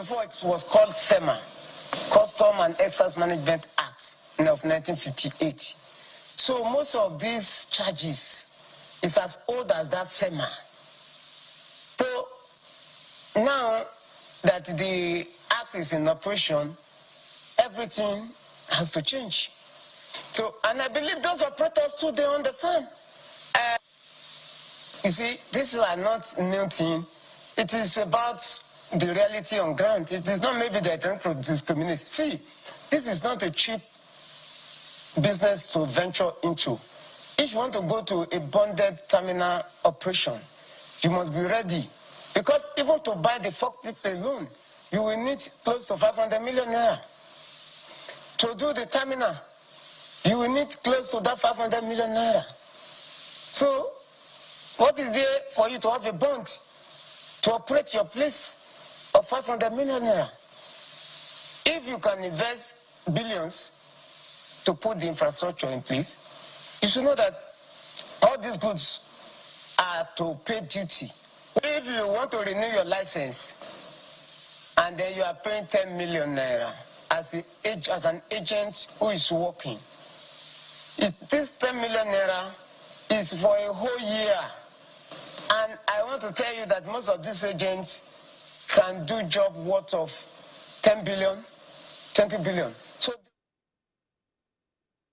before it was called SEMA, Custom and Excise Management Act of 1958. So most of these charges is as old as that SEMA. So now that the act is in operation, everything has to change. So, and I believe those operators too, they understand. You see, this is not new thing. It is about the reality on ground. It is not maybe they're trying to discriminate. See, this is not a cheap business to venture into. If you want to go to a bonded terminal operation, you must be ready. Because even to buy the forklift alone, you will need close to 500 million naira. To do the terminal, you will need close to that 500 million naira. So, what is there for you to have a bond to operate your place of 500 million naira? If you can invest billions to put the infrastructure in place, you should know that all these goods are to pay duty. If you want to renew your license and then you are paying 10 million naira as an agent who is working, this 10 million naira is for a whole year. And I want to tell you that most of these agents can do job worth of 10 billion, 20 billion. So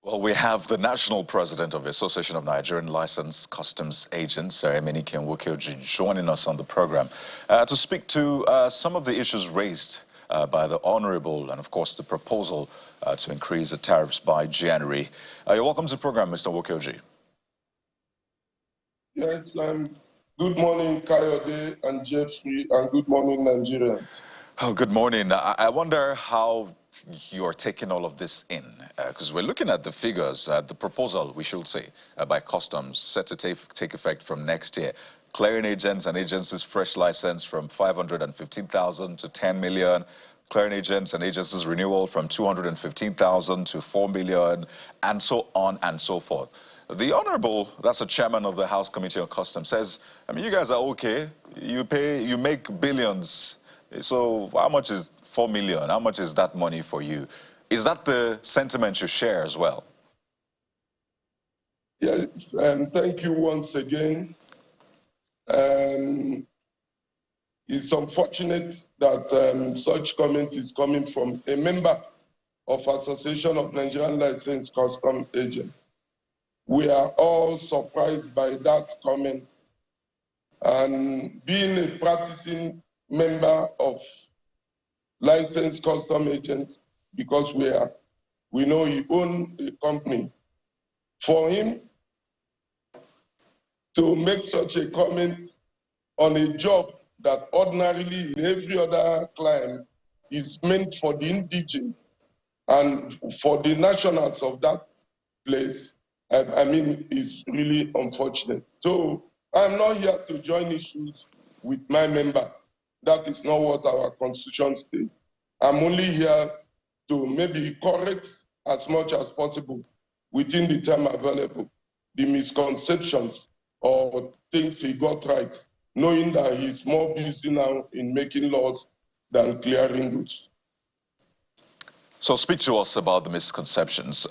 well, we have the national president of the Association of Nigerian Licensed Customs Agents, Emenike Nwokeoji, joining us on the program to speak to some of the issues raised by the Honorable and, of course, the proposal to increase the tariffs by January. You're welcome to the program, Mr. Nwokeoji. Yes, good morning, Kayode and Jeffrey, and good morning, Nigerians. Oh, good morning. I wonder how you're taking all of this in, because we're looking at the figures, the proposal, we should say, by customs, set to take effect from next year. Clearing agents and agencies' fresh license from 515,000 to 10 million. Clearing agents and agencies' renewal from 215,000 to 4 million, and so on and so forth. The Honorable, that's the chairman of the House Committee on Customs, says, I mean, you guys are okay. You make billions. So how much is 4 million? How much is that money for you? Is that the sentiment you share as well? Yes, thank you once again. It's unfortunate that such comment is coming from a member of Association of Nigerian Licensed Customs Agents. We are all surprised by that comment. And being a practicing member of licensed custom agents, because we know he owns a company, for him to make such a comment on a job that ordinarily in every other clime is meant for the indigent and for the nationals of that place, I mean, is really unfortunate. So I'm not here to join issues with my member. That is not what our constitution states. I'm only here to maybe correct as much as possible within the time available the misconceptions or things he got right, knowing that he's more busy now in making laws than clearing goods. So speak to us about the misconceptions.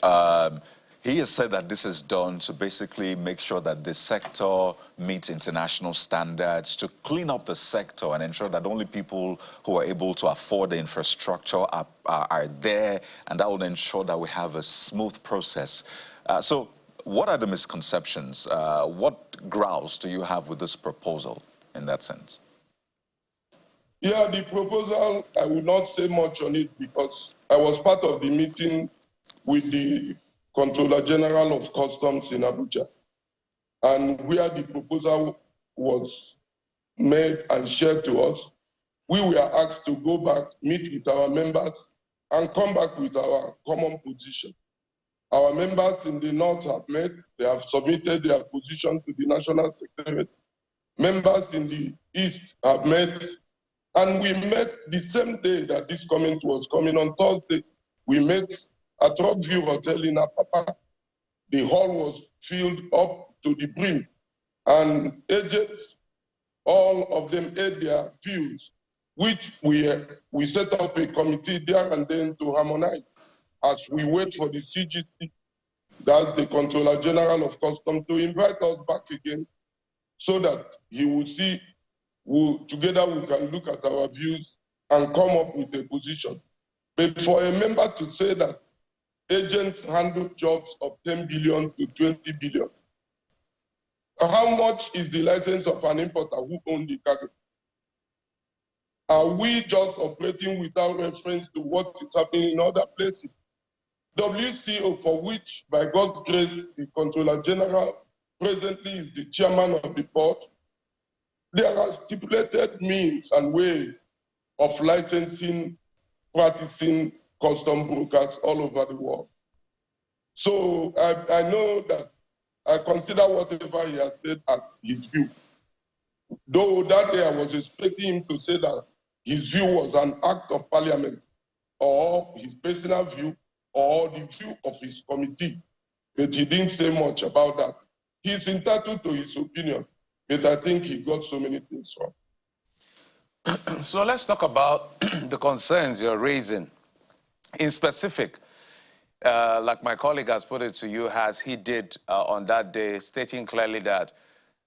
He has said that this is done to basically make sure that the sector meets international standards, to clean up the sector and ensure that only people who are able to afford the infrastructure are there, and that will ensure that we have a smooth process. So what are the misconceptions? What grounds do you have with this proposal in that sense? Yeah, the proposal, I will not say much on it because I was part of the meeting with the Controller General of Customs in Abuja, and where the proposal was made and shared to us, we were asked to go back, meet with our members, and come back with our common position. Our members in the North have met, they have submitted their position to the National Secretariat. Members in the East have met, and we met the same day that this comment was coming on Thursday. We met at Rockview Hotel in Apapa. The hall was filled up to the brim, and agents, all of them aired their views which we set up a committee there and then to harmonize as we wait for the CGC, that's the Controller General of Customs, to invite us back again so that he will see, together we can look at our views and come up with a position. But for a member to say that agents handle jobs of 10 billion to 20 billion, how much is the license of an importer who owns the cargo? Are we just operating without reference to what is happening in other places? WCO, for which, by God's grace, the Controller General presently is the chairman of the board, there are stipulated means and ways of licensing, practicing custom brokers all over the world. So I know that I consider whatever he has said as his view. Though that day I was expecting him to say that his view was an act of parliament, or his personal view, or the view of his committee. But he didn't say much about that. He's entitled to his opinion, but I think he got so many things wrong. So let's talk about the concerns you're raising. In specific, like my colleague has put it to you, as he did on that day, stating clearly that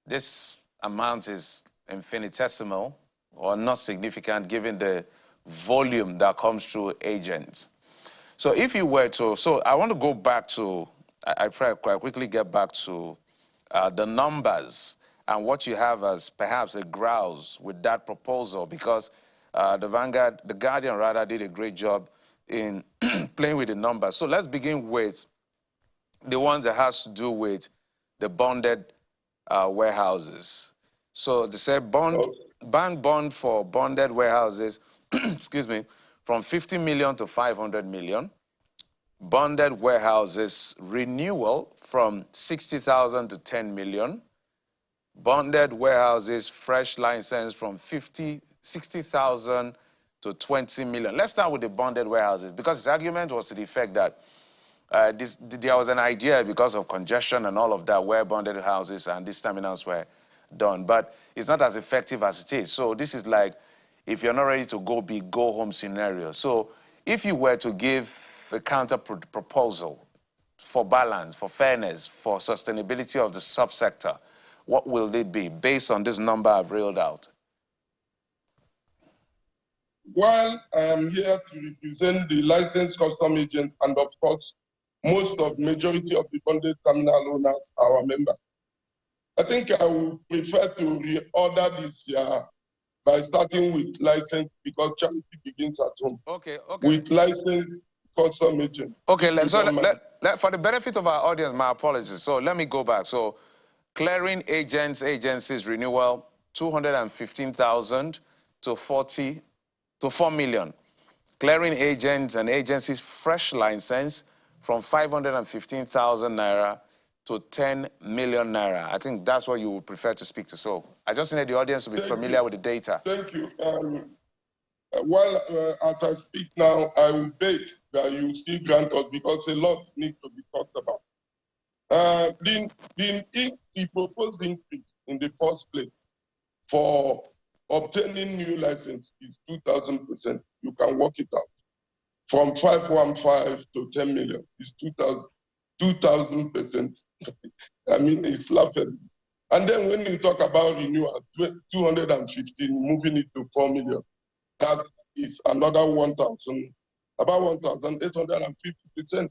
this amount is infinitesimal or not significant given the volume that comes through agents. So if you were to, so I want to go back to, I quite quickly get back to the numbers and what you have as perhaps a grouse with that proposal, because the Guardian rather did a great job in playing with the numbers. So let's begin with the one that has to do with the bonded warehouses. So they said bank bond for bonded warehouses, excuse me, from 50 million to 500 million. Bonded warehouses renewal from 60,000 to 10 million. Bonded warehouses fresh license from 60,000 to 20 million. Let's start with the bonded warehouses, because his argument was to the effect that there was an idea because of congestion and all of that where bonded houses and these terminals were done, but it's not as effective as it is. So this is like, if you're not ready to go big, go home scenario. So if you were to give a counter proposal for balance, for fairness, for sustainability of the subsector, what will it be based on this number I've reeled out? While I am here to represent the licensed custom agents and, of course, majority of the bonded terminal owners, our members, I think I would prefer to reorder this year by starting with license, because charity begins at home. Okay. With licensed custom agents. Okay, for the benefit of our audience, my apologies. So let me go back. So clearing agencies renewal, 215,000 to 4 million. Clearing agents and agencies fresh license from 515,000 naira to 10 million naira. I think that's what you would prefer to speak to. So I just need the audience to be familiar with the data. Thank you. As I speak now, I will beg that you still grant us, because a lot needs to be talked about. The proposed increase in the first place for obtaining new license is 2,000%. You can work it out. From 515 to 10 million is 2,000%. I mean, it's laughable. And then when you talk about renewal, 215, moving it to 4 million, that is another 1,000, about 1,850%.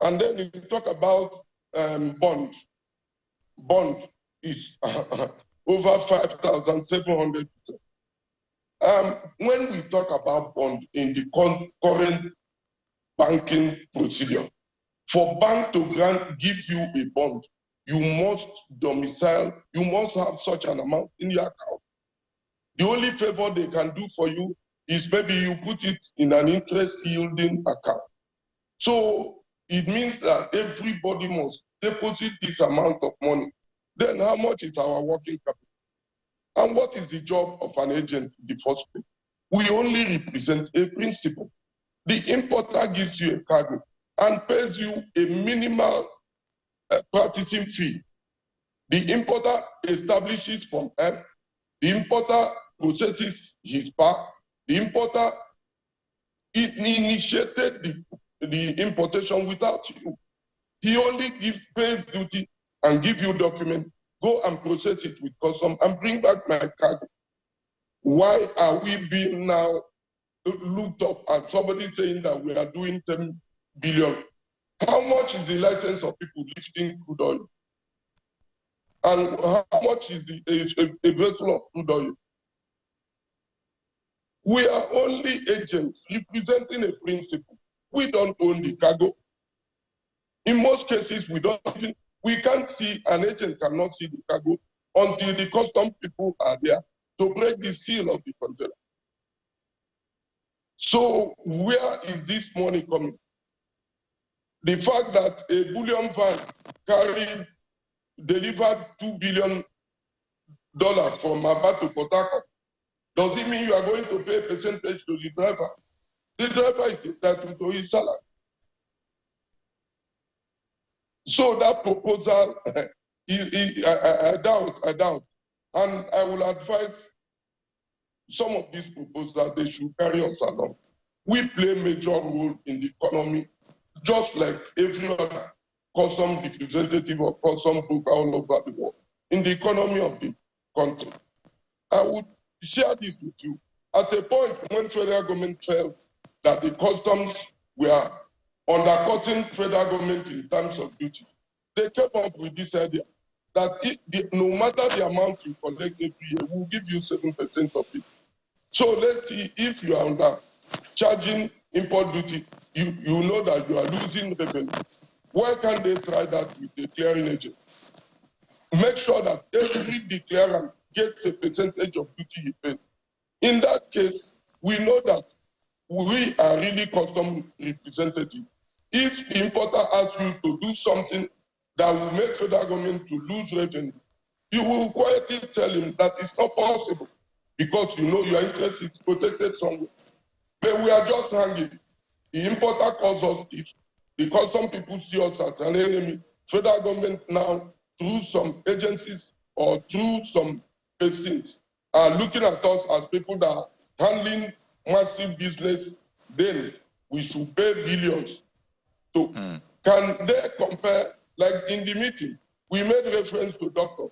And then you talk about bond. Bond is over 5,700%. When we talk about bond in the current banking procedure, for bank to give you a bond, you must domicile, you must have such an amount in your account. The only favor they can do for you is maybe you put it in an interest yielding account. So it means that everybody must deposit this amount of money. Then how much is our working capital? And what is the job of an agent in the first place? We only represent a principal. The importer gives you a cargo and pays you a minimal practicing fee. The importer establishes from M. The importer processes his part. The importer initiated the importation without you. He only pays duty and give you document, go and process it with custom and bring back my cargo. Why are we being now looked up at somebody saying that we are doing 10 billion? How much is the license of people lifting crude oil? And how much is a vessel of crude oil? We are only agents representing a principle. We don't own the cargo. In most cases, we can't see, an agent cannot see the cargo until the custom people are there to break the seal of the container. So where is this money coming? The fact that a bullion van delivered $2 billion from Aba to Port Harcourt, does it mean you are going to pay a percentage to the driver? The driver is entitled to his salary. So that proposal, I doubt. And I will advise some of these proposals, they should carry us along. We play a major role in the economy, just like every other custom representative or custom broker all over the world, in the economy of the country. I would share this with you. At a point when federal government felt that the customs were undercutting federal government in terms of duty, they came up with this idea that no matter the amount you collect every year, we'll give you 7% of it. So let's see, if you are under charging import duty, you know that you are losing revenue. Why can't they try that with the clearing agent? Make sure that every declarant gets a percentage of duty he pays. In that case, we know that we are really custom representative. If the importer asks you to do something that will make federal government to lose revenue, you will quietly tell him that it's not possible because you know your interest is protected somewhere. But we are just hanging. The importer calls us thief. The custom people see us as an enemy. Federal government now, through some agencies or through some persons, are looking at us as people that are handling massive business. Then we should pay billions. So can they compare, like in the meeting, we made reference to doctors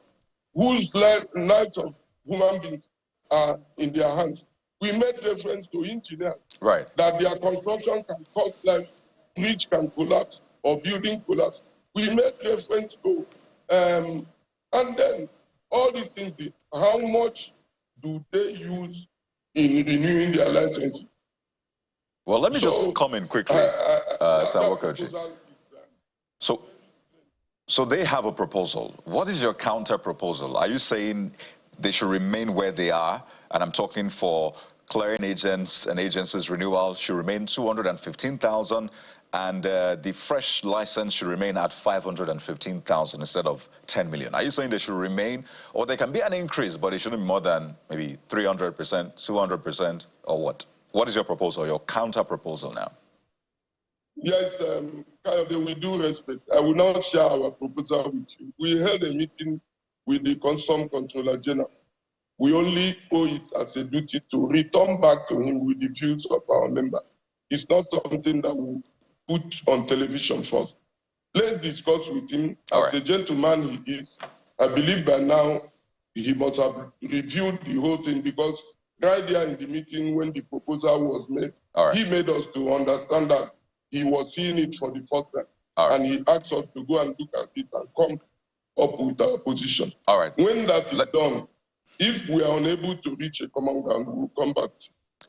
whose lives of human beings are in their hands. We made reference to engineers, right, that their construction can cost life, bridge can collapse or building collapse. We made reference to, and then all these things, how much do they use in renewing their licenses? Well, let me just come in quickly, So they have a proposal. What is your counter proposal? Are you saying they should remain where they are? And I'm talking for clearing agents and agencies renewal should remain 215,000, and the fresh license should remain at 515,000 instead of 10 million. Are you saying they should remain, or there can be an increase, but it shouldn't be more than maybe 300%, 200%, or what? What is your proposal, your counter proposal now? Yes, with due respect, I will not share our proposal with you. We held a meeting with the Custom Controller General. We only owe it as a duty to return back to him with the views of our members. It's not something that we'll put on television first. Let's discuss with him. As a gentleman he is, I believe by now he must have reviewed the whole thing, because right there in the meeting when the proposal was made, he made us to understand that he was seeing it for the first time. And he asked us to go and look at it and come up with our position. When that is done, if we are unable to reach a common ground, we'll come back.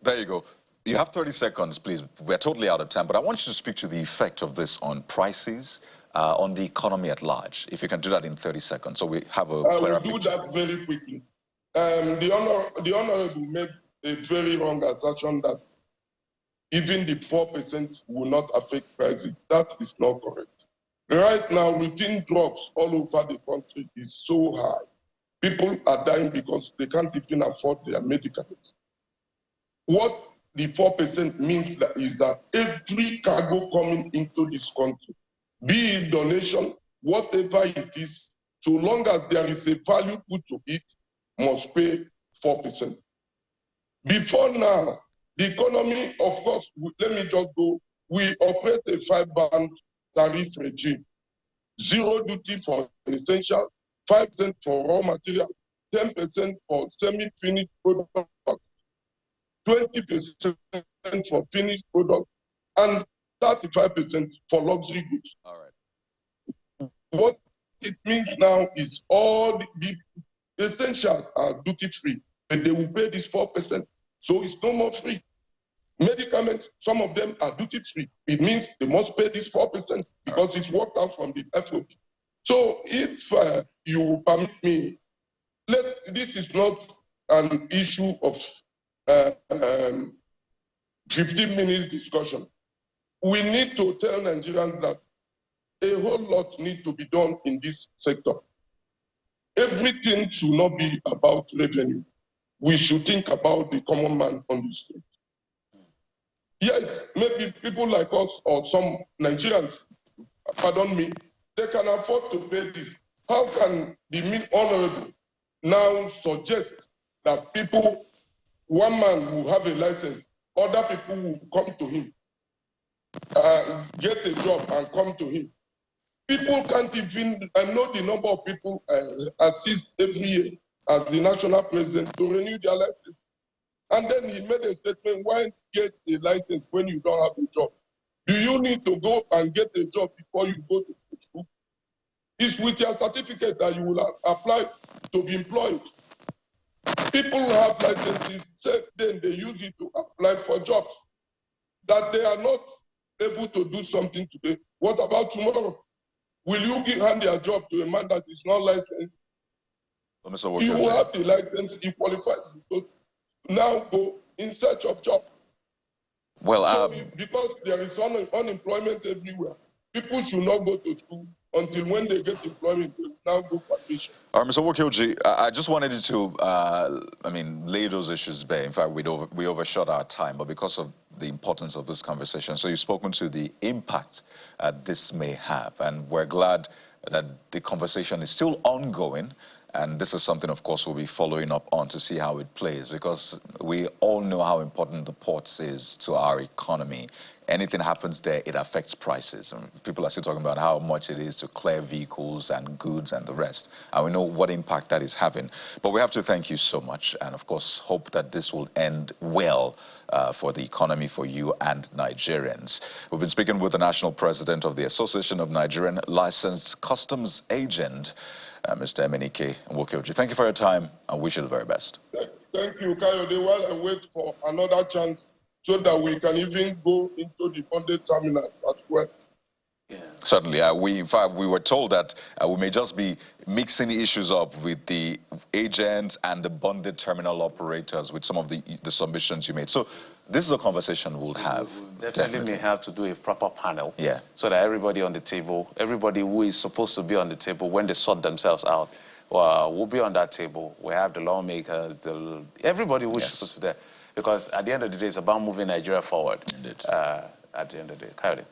There you go. You have 30 seconds, please. We're totally out of time, but I want you to speak to the effect of this on prices, on the economy at large. If you can do that in 30 seconds, so we have a clearer picture. I will do that very quickly. The Honorable made a very wrong assertion that even the 4% will not affect prices. That is not correct. Right now, routine drugs all over the country is so high. People are dying because they can't even afford their medicaments. What the 4% means is that every cargo coming into this country, be it donation, whatever it is, so long as there is a value put to it, must pay 4%. Before now, the economy, of course, let me just go, we operate a 5-band tariff regime. 0 duty for essentials, 5% for raw materials, 10% for semi-finished products, 20% for finished products, and 35% for luxury goods. All right. What it means now is all the essentials are duty-free, but they will pay this 4%, so it's no more free. Medicaments, some of them are duty-free. It means they must pay this 4% because it's worked out from the FOB. So if you permit me, this is not an issue of 15 minutes discussion. We need to tell Nigerians that a whole lot needs to be done in this sector. Everything should not be about revenue. We should think about the common man on the street. Yes, maybe people like us or some Nigerians, pardon me, they can afford to pay this. How can the honorable now suggest that people, one man will have a license, other people will come to him, get a job and come to him? People can't even, I know the number of people assist every year as the national president to renew their license. And then he made a statement, why get a license when you don't have a job? Do you need to go and get a job before you go to school? It's with your certificate that you will apply to be employed. People who have licenses, then they use it to apply for jobs. That they are not able to do something today. What about tomorrow? Will you hand your job to a man that is not licensed? He will have the license, he qualifies to now go in search of job. Well, so because there is unemployment everywhere, people should not go to school until when they get employment, they will now go for admission. All right, Mr. Wokioji, I just wanted you to, lay those issues bare. In fact, we overshot our time, but because of the importance of this conversation, so you've spoken to the impact this may have, and we're glad that the conversation is still ongoing. And this is something, of course, we'll be following up on to see how it plays, because we all know how important the ports is to our economy. Anything happens there, it affects prices. And people are still talking about how much it is to clear vehicles and goods and the rest. And we know what impact that is having. But we have to thank you so much, and of course, hope that this will end well for the economy, for you and Nigerians. We've been speaking with the National President of the Association of Nigerian Licensed Customs Agents, Mr. Emenike Nwokioji. Thank you for your time, and wish you the very best. Thank you, Kayode. While I wait for another chance so that we can even go into the bonded terminals as well. Yeah. Certainly. In fact, we were told that we may just be mixing issues up with the agents and the bonded terminal operators with some of the submissions you made. So this is a conversation we'll have. We definitely may have to do a proper panel. Yeah. So that everybody on the table, everybody who is supposed to be on the table when they sort themselves out, will be on that table. We have the lawmakers, everybody who is supposed to be there. Because at the end of the day, it's about moving Nigeria forward. Indeed. At the end of the day.